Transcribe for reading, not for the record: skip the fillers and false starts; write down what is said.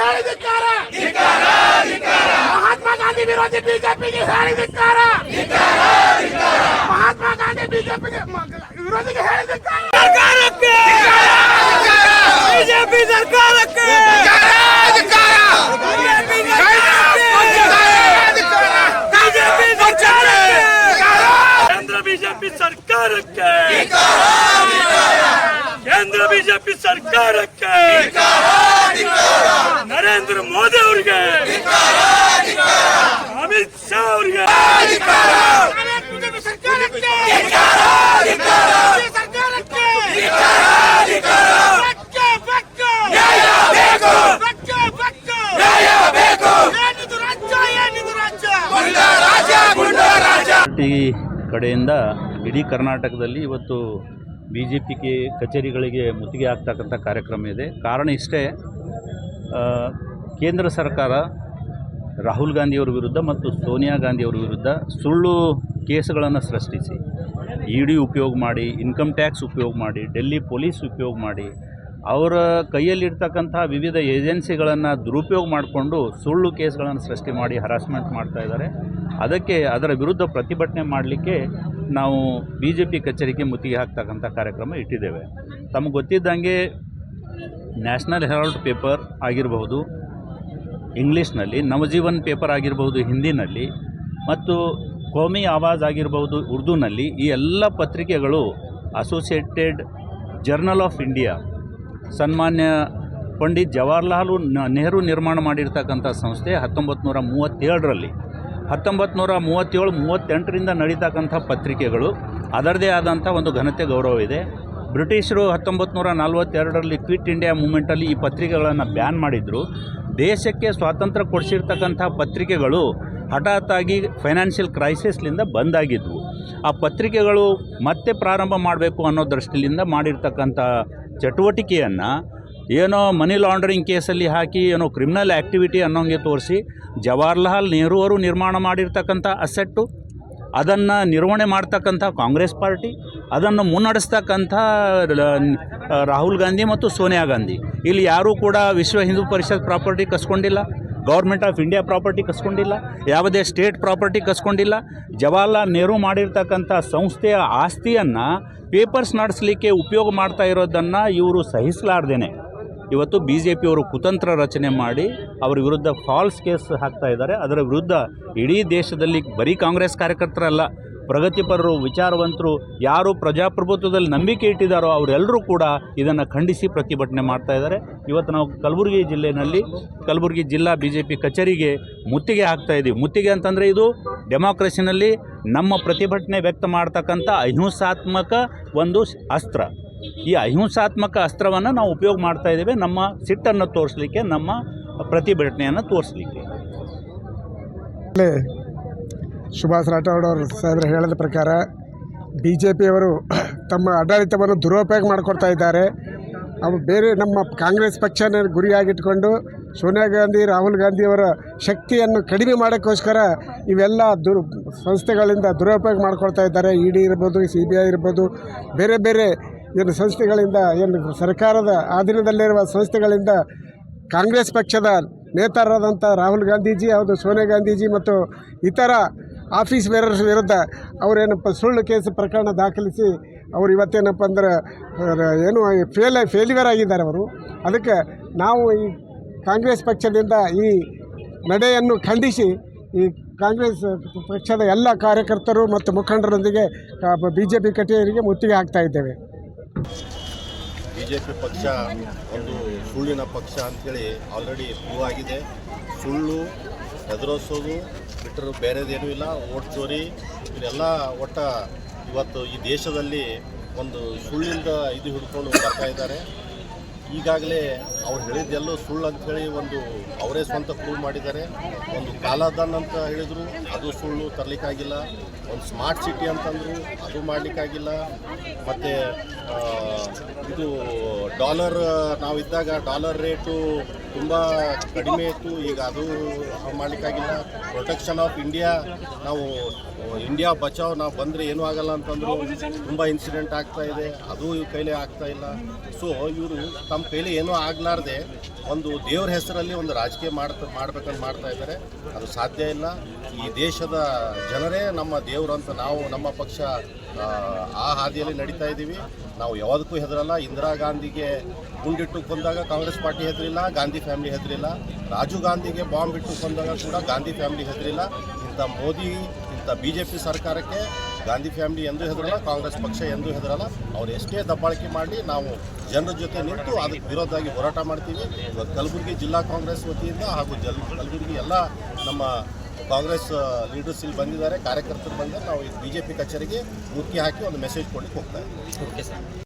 ಹೇಳಿದಿಕ್ಕಾರ, ಮಹಾತ್ಮ ಗಾಂಧಿ ವಿರೋಧಿ ಬಿಜೆಪಿಗೆ ಹೇಳಿದಿಕ್ಕಾರ, ಮಹಾತ್ಮ ಗಾಂಧಿ ಬಿಜೆಪಿಗೆ ವಿರೋಧಿಗೆ ಹೇಳಿದಿಕ್ಕಾರ, ಬಿಜೆಪಿ ಸರ್ಕಾರಕ್ಕೆ ಕೇಂದ್ರ ಬಿಜೆಪಿ ಸರ್ಕಾರಕ್ಕೆ ಕೇಂದ್ರ ಬಿಜೆಪಿ ಸರ್ಕಾರಕ್ಕೆ ನರೇಂದ್ರ ಮೋದಿ ಅವರಿಗೆ ಅಮಿತ್ ಶಾ ಅವರಿಗೆ ಪಾರ್ಟಿ ಕಡೆಯಿಂದ ಇಡೀ ಕರ್ನಾಟಕದಲ್ಲಿ ಇವತ್ತು BJP ಕಚೇರಿಗಳಿಗೆ ಮುತ್ತಿಗೆ ಹಾಕ್ತಕ್ಕಂಥ ಕಾರ್ಯಕ್ರಮ ಇದೆ. ಕಾರಣ ಇಷ್ಟೇ, ಕೇಂದ್ರ ಸರ್ಕಾರ ರಾಹುಲ್ ಗಾಂಧಿಯವರ ವಿರುದ್ಧ ಮತ್ತು ಸೋನಿಯಾ ಗಾಂಧಿಯವರ ವಿರುದ್ಧ ಸುಳ್ಳು ಕೇಸುಗಳನ್ನು ಸೃಷ್ಟಿಸಿ ED ಉಪಯೋಗ ಮಾಡಿ, ಇನ್ಕಮ್ ಟ್ಯಾಕ್ಸ್ ಉಪಯೋಗ ಮಾಡಿ, ಡೆಲ್ಲಿ ಪೊಲೀಸ್ ಉಪಯೋಗ ಮಾಡಿ, ಅವರ ಕೈಯಲ್ಲಿರ್ತಕ್ಕಂಥ ವಿವಿಧ ಏಜೆನ್ಸಿಗಳನ್ನು ದುರುಪಯೋಗ ಮಾಡಿಕೊಂಡು ಸುಳ್ಳು ಕೇಸ್ಗಳನ್ನು ಸೃಷ್ಟಿ ಮಾಡಿ ಹರಾಸ್ಮೆಂಟ್ ಮಾಡ್ತಾ ಇದ್ದಾರೆ. ಅದರ ವಿರುದ್ಧ ಪ್ರತಿಭಟನೆ ಮಾಡಲಿಕ್ಕೆ ನಾವು BJP ಕಚೇರಿಗೆ ಮುತ್ತಿಗೆ ಹಾಕ್ತಕ್ಕಂಥ ಕಾರ್ಯಕ್ರಮ ಇಟ್ಟಿದ್ದೇವೆ. ತಮಗೆ ಗೊತ್ತಿದ್ದಂಗೆ ನ್ಯಾಷನಲ್ ಹೆರಾಲ್ಡ್ ಪೇಪರ್ ಆಗಿರಬಹುದು ಇಂಗ್ಲೀಷ್ನಲ್ಲಿ, ನವಜೀವನ್ ಪೇಪರ್ ಆಗಿರಬಹುದು ಹಿಂದಿನಲ್ಲಿ, ಮತ್ತು ಕೋಮಿ ಆವಾಜ್ ಆಗಿರಬಹುದು ಉರ್ದುನಲ್ಲಿ, ಈ ಎಲ್ಲ ಪತ್ರಿಕೆಗಳು ಅಸೋಸಿಯೇಟೆಡ್ ಜರ್ನಲ್ ಆಫ್ ಇಂಡಿಯಾ ಸನ್ಮಾನ್ಯ ಪಂಡಿತ್ ಜವಾಹರ್ಲಾಲ್ ನೆಹರು ನಿರ್ಮಾಣ ಮಾಡಿರ್ತಕ್ಕಂಥ ಸಂಸ್ಥೆ 1937ರಲ್ಲಿ 1937-38ರಿಂದ ನಡೀತಕ್ಕಂಥ ಪತ್ರಿಕೆಗಳು ಅದರದೇ ಆದಂಥ ಒಂದು ಘನತೆ ಗೌರವ ಇದೆ. ಬ್ರಿಟಿಷರು 1942ರಲ್ಲಿ ಕ್ವಿಟ್ ಇಂಡಿಯಾ ಮೂಮೆಂಟಲ್ಲಿ ಈ ಪತ್ರಿಕೆಗಳನ್ನು ಬ್ಯಾನ್ ಮಾಡಿದರು. ದೇಶಕ್ಕೆ ಸ್ವಾತಂತ್ರ್ಯ ಕೊಡಿಸಿರ್ತಕ್ಕಂಥ ಪತ್ರಿಕೆಗಳು ಹಠಾತ್ತಾಗಿ ಫೈನಾನ್ಷಿಯಲ್ ಕ್ರೈಸಿಸ್ಲಿಂದ ಬಂದಾಗಿದ್ವು. ಆ ಪತ್ರಿಕೆಗಳು ಮತ್ತೆ ಪ್ರಾರಂಭ ಮಾಡಬೇಕು ಅನ್ನೋ ದೃಷ್ಟಿಯಿಂದ ಮಾಡಿರ್ತಕ್ಕಂಥ ಚಟುವಟಿಕೆಯನ್ನು ಏನೋ ಮನಿ ಲಾಂಡ್ರಿಂಗ್ ಕೇಸಲ್ಲಿ ಹಾಕಿ ಏನೋ ಕ್ರಿಮಿನಲ್ ಆ್ಯಕ್ಟಿವಿಟಿ ಅನ್ನೋಂಗೆ ತೋರಿಸಿ, ಜವಾಹರ್ಲಾಲ್ ನೆಹರು ಅವರು ನಿರ್ಮಾಣ ಮಾಡಿರ್ತಕ್ಕಂಥ ಅಸೆಟ್ಟು ಅದನ್ನು ನಿರ್ವಹಣೆ ಮಾಡ್ತಕ್ಕಂಥ ಕಾಂಗ್ರೆಸ್ ಪಾರ್ಟಿ, ಅದನ್ನು ಮುನ್ನಡೆಸ್ತಕ್ಕಂಥ ರಾಹುಲ್ ಗಾಂಧಿ ಮತ್ತು ಸೋನಿಯಾ ಗಾಂಧಿ, ಇಲ್ಲಿ ಯಾರೂ ಕೂಡ ವಿಶ್ವ ಹಿಂದೂ ಪರಿಷತ್ ಪ್ರಾಪರ್ಟಿ ಕಸ್ಕೊಂಡಿಲ್ಲ, ಗೌರ್ಮೆಂಟ್ ಆಫ್ ಇಂಡಿಯಾ ಪ್ರಾಪರ್ಟಿ ಕಸ್ಕೊಂಡಿಲ್ಲ, ಯಾವುದೇ ಸ್ಟೇಟ್ ಪ್ರಾಪರ್ಟಿ ಕಸ್ಕೊಂಡಿಲ್ಲ. ಜವಾಹರ್ಲಾಲ್ ನೆಹರು ಮಾಡಿರ್ತಕ್ಕಂಥ ಸಂಸ್ಥೆಯ ಆಸ್ತಿಯನ್ನು ಪೇಪರ್ಸ್ ನಡೆಸಲಿಕ್ಕೆ ಉಪಯೋಗ ಮಾಡ್ತಾ ಇರೋದನ್ನು ಇವರು ಸಹಿಸಲಾರ್ದೇನೆ ಇವತ್ತು BJPಯವರು ಕುತಂತ್ರ ರಚನೆ ಮಾಡಿ ಅವರ ವಿರುದ್ಧ ಫಾಲ್ಸ್ ಕೇಸ್ ಹಾಕ್ತಾ ಇದ್ದಾರೆ. ಅದರ ವಿರುದ್ಧ ಇಡೀ ದೇಶದಲ್ಲಿ ಬರೀ ಕಾಂಗ್ರೆಸ್ ಕಾರ್ಯಕರ್ತರಲ್ಲ, ಪ್ರಗತಿಪರರು, ವಿಚಾರವಂತರು, ಯಾರು ಪ್ರಜಾಪ್ರಭುತ್ವದಲ್ಲಿ ನಂಬಿಕೆ ಇಟ್ಟಿದ್ದಾರೋ ಅವರೆಲ್ಲರೂ ಕೂಡ ಇದನ್ನು ಖಂಡಿಸಿ ಪ್ರತಿಭಟನೆ ಮಾಡ್ತಾ ಇದ್ದಾರೆ. ಇವತ್ತು ನಾವು ಕಲಬುರಗಿ ಜಿಲ್ಲೆಯಲ್ಲಿ ಕಲಬುರಗಿ ಜಿಲ್ಲಾ BJP ಕಚೇರಿಗೆ ಮುತ್ತಿಗೆ ಹಾಕ್ತಾ ಇದ್ದೀವಿ. ಮುತ್ತಿಗೆ ಅಂತಂದರೆ ಇದು ಡೆಮಾಕ್ರಸಿನಲ್ಲಿ ನಮ್ಮ ಪ್ರತಿಭಟನೆ ವ್ಯಕ್ತ ಮಾಡ್ತಕ್ಕಂಥ ಅಹಿಂಸಾತ್ಮಕ ಒಂದು ಅಸ್ತ್ರ. ಈ ಅಹಿಂಸಾತ್ಮಕ ಅಸ್ತ್ರವನ್ನು ನಾವು ಉಪಯೋಗ ಮಾಡ್ತಾ ಇದ್ದೇವೆ ನಮ್ಮ ಸಿಟ್ಟನ್ನು ತೋರಿಸಲಿಕ್ಕೆ, ನಮ್ಮ ಪ್ರತಿಭಟನೆಯನ್ನು ತೋರಿಸಲಿಕ್ಕೆ. ಸುಭಾಷ್ ರಾಠೋಡ್ ಅವರು ಸಾಹೇಬರು ಹೇಳಿದ ಪ್ರಕಾರ BJPಯವರು ತಮ್ಮ ಆಡಳಿತವನ್ನು ದುರುಪಯೋಗ ಮಾಡಿಕೊಡ್ತಾ ಇದ್ದಾರೆ. ಅವು ಬೇರೆ ನಮ್ಮ ಕಾಂಗ್ರೆಸ್ ಪಕ್ಷನ ಗುರಿಯಾಗಿಟ್ಕೊಂಡು ಸೋನಿಯಾ ಗಾಂಧಿ, ರಾಹುಲ್ ಗಾಂಧಿಯವರ ಶಕ್ತಿಯನ್ನು ಕಡಿಮೆ ಮಾಡೋಕ್ಕೋಸ್ಕರ ಇವೆಲ್ಲ ಸಂಸ್ಥೆಗಳಿಂದ ದುರುಪಯೋಗ ಮಾಡ್ಕೊಳ್ತಾ ಇದ್ದಾರೆ. ED ಇರ್ಬೋದು, CBI ಇರ್ಬೋದು, ಬೇರೆ ಬೇರೆ ಏನು ಸಂಸ್ಥೆಗಳಿಂದ, ಏನು ಸರ್ಕಾರದ ಅಧೀನದಲ್ಲಿರುವ ಸಂಸ್ಥೆಗಳಿಂದ ಕಾಂಗ್ರೆಸ್ ಪಕ್ಷದ ನೇತಾರರಾದಂಥ ರಾಹುಲ್ ಗಾಂಧೀಜಿ, ಹೌದು ಸೋನಿಯಾ ಗಾಂಧೀಜಿ ಮತ್ತು ಇತರ ಆಫೀಸ್ ಬೇರರ್ಸ್ ವಿರುದ್ಧ ಅವರೇನಪ್ಪ ಸುಳ್ಳು ಕೇಸ್ ಪ್ರಕರಣ ದಾಖಲಿಸಿ ಅವರು ಇವತ್ತೇನಪ್ಪ ಅಂದ್ರೆ ಏನು ಫೇಲ್ಯೂರ್ ಆಗಿದ್ದಾರೆ ಅವರು. ಅದಕ್ಕೆ ನಾವು ಈ ಕಾಂಗ್ರೆಸ್ ಪಕ್ಷದಿಂದ ಈ ನಡೆಯನ್ನು ಖಂಡಿಸಿ ಈ ಕಾಂಗ್ರೆಸ್ ಪಕ್ಷದ ಎಲ್ಲ ಕಾರ್ಯಕರ್ತರು ಮತ್ತು ಮುಖಂಡರೊಂದಿಗೆ BJP ಕಚೇರಿಗೆ ಮುತ್ತಿಗೆ ಹಾಕ್ತಾ ಇದ್ದೇವೆ. BJP ಪಕ್ಷ ಒಂದು ಸುಳ್ಳಿನ ಪಕ್ಷ ಅಂಥೇಳಿ ಆಲ್ರೆಡಿ ಪ್ರೂವ್ ಆಗಿದೆ. ಸುಳ್ಳು ಎದುರಿಸೋದು ಬಿಟ್ಟರು ಬೇರೆದೇನೂ ಇಲ್ಲ. ಓಟ್ ಚೋರಿ ಇದೆಲ್ಲ ಇವತ್ತು ಈ ದೇಶದಲ್ಲಿ ಒಂದು ಸುಳ್ಳಿಂದ ಇದು ಹಿಡ್ಕೊಂಡು ಬರ್ತಾ ಇದ್ದಾರೆ. ಈಗಾಗಲೇ ಅವ್ರು ಹೇಳಿದ್ದೆಲ್ಲೂ ಸುಳ್ಳು ಅಂಥೇಳಿ ಒಂದು ಅವರೇ ಸ್ವಂತ ಪ್ರೂವ್ ಮಾಡಿದ್ದಾರೆ. ಒಂದು ಕಾಲಾದಾನ್ ಅಂತ ಹೇಳಿದರು, ಅದು ಸುಳ್ಳು, ತರಲಿಕ್ಕಾಗಿಲ್ಲ. ಒಂದು ಸ್ಮಾರ್ಟ್ ಸಿಟಿ ಅಂತಂದರು, ಅದು ಮಾಡಲಿಕ್ಕಾಗಿಲ್ಲ. ಮತ್ತು ಇದು ಡಾಲರ್ ನಾವಿದ್ದಾಗ ಡಾಲರ್ ರೇಟು ತುಂಬ ಕಡಿಮೆ ಇತ್ತು. ಈಗ ಅದು ಮಾಡಲಿಕ್ಕಾಗಿಲ್ಲ. ಪ್ರೊಟೆಕ್ಷನ್ ಆಫ್ ಇಂಡಿಯಾ, ನಾವು ಇಂಡಿಯಾ ಬಚಾವ್ ನಾವು ಬಂದರೆ ಏನೂ ಆಗಲ್ಲ ಅಂತಂದ್ರು ತುಂಬ ಇನ್ಸಿಡೆಂಟ್ ಆಗ್ತಾ ಇದೆ, ಅದು ಇವ್ರ ಕೈಲೇ ಆಗ್ತಾ ಇಲ್ಲ. ಸೊ ಇವರು ತಮ್ಮ ಕೈಲಿ ಏನೂ ಆಗಲಾರ್ದೆ ಒಂದು ದೇವ್ರ ಹೆಸರಲ್ಲಿ ಒಂದು ರಾಜಕೀಯ ಮಾಡ್ಬೇಕಂತ ಮಾಡ್ತಾ ಇದ್ದಾರೆ. ಅದು ಸಾಧ್ಯ ಇಲ್ಲ. ಈ ದೇಶದ ಜನರೇ ನಮ್ಮ ದೇವರು ಅಂತ ನಾವು ನಮ್ಮ ಪಕ್ಷ ಆ ಹಾದಿಯಲ್ಲಿ ನಡೀತಾ ಇದ್ದೀವಿ. ನಾವು ಯಾವುದಕ್ಕೂ ಹೆದರಲ್ಲ. ಇಂದಿರಾ ಗಾಂಧಿಗೆ ಗುಂಡಿಟ್ಟು ಕೊಂದಾಗ ಕಾಂಗ್ರೆಸ್ ಪಾರ್ಟಿ ಹೆದರಿಲ್ಲ, ಗಾಂಧಿ ಫ್ಯಾಮಿಲಿ ಹೆದರಿಲ್ಲ. ರಾಜೀವ್ ಗಾಂಧಿಗೆ ಬಾಂಬ್ ಇಟ್ಟು ಕೊಂದಾಗ ಕೂಡ ಗಾಂಧಿ ಫ್ಯಾಮಿಲಿ ಹೆದರಿಲ್ಲ. ಇಂಥ ಮೋದಿ, ಇಂಥ BJP ಸರ್ಕಾರಕ್ಕೆ ಗಾಂಧಿ ಫ್ಯಾಮಿಲಿ ಎಂದೂ ಹೆದರಲ್ಲ, ಕಾಂಗ್ರೆಸ್ ಪಕ್ಷ ಎಂದೂ ಹೆದರಲ್ಲ. ಅವ್ರು ಎಷ್ಟೇ ದಬ್ಬಾಳಿಕೆ ಮಾಡಿ ನಾವು ಜನರ ಜೊತೆ ನಿಂತು ಅದಕ್ಕೆ ವಿರೋಧವಾಗಿ ಹೋರಾಟ ಮಾಡ್ತೀವಿ. ಇವತ್ತು ಕಲಬುರಗಿ ಜಿಲ್ಲಾ ಕಾಂಗ್ರೆಸ್ ವತಿಯಿಂದ ಹಾಗೂ ಕಲಬುರಗಿ ಎಲ್ಲ ನಮ್ಮ ಕಾಂಗ್ರೆಸ್ ಲೀಡರ್ಸ್ ಇಲ್ಲಿ ಬಂದಿದ್ದಾರೆ, ಕಾರ್ಯಕರ್ತರು ಬಂದಿದ್ದಾರೆ. ನಾವು BJP ಕಚೇರಿಗೆ ಮುಖ್ಯ ಹಾಕಿ ಒಂದು ಮೆಸೇಜ್ ಕೊಡಲಿಕ್ಕೆ ಹೋಗ್ತಾ ಇದ್ದೀವಿ.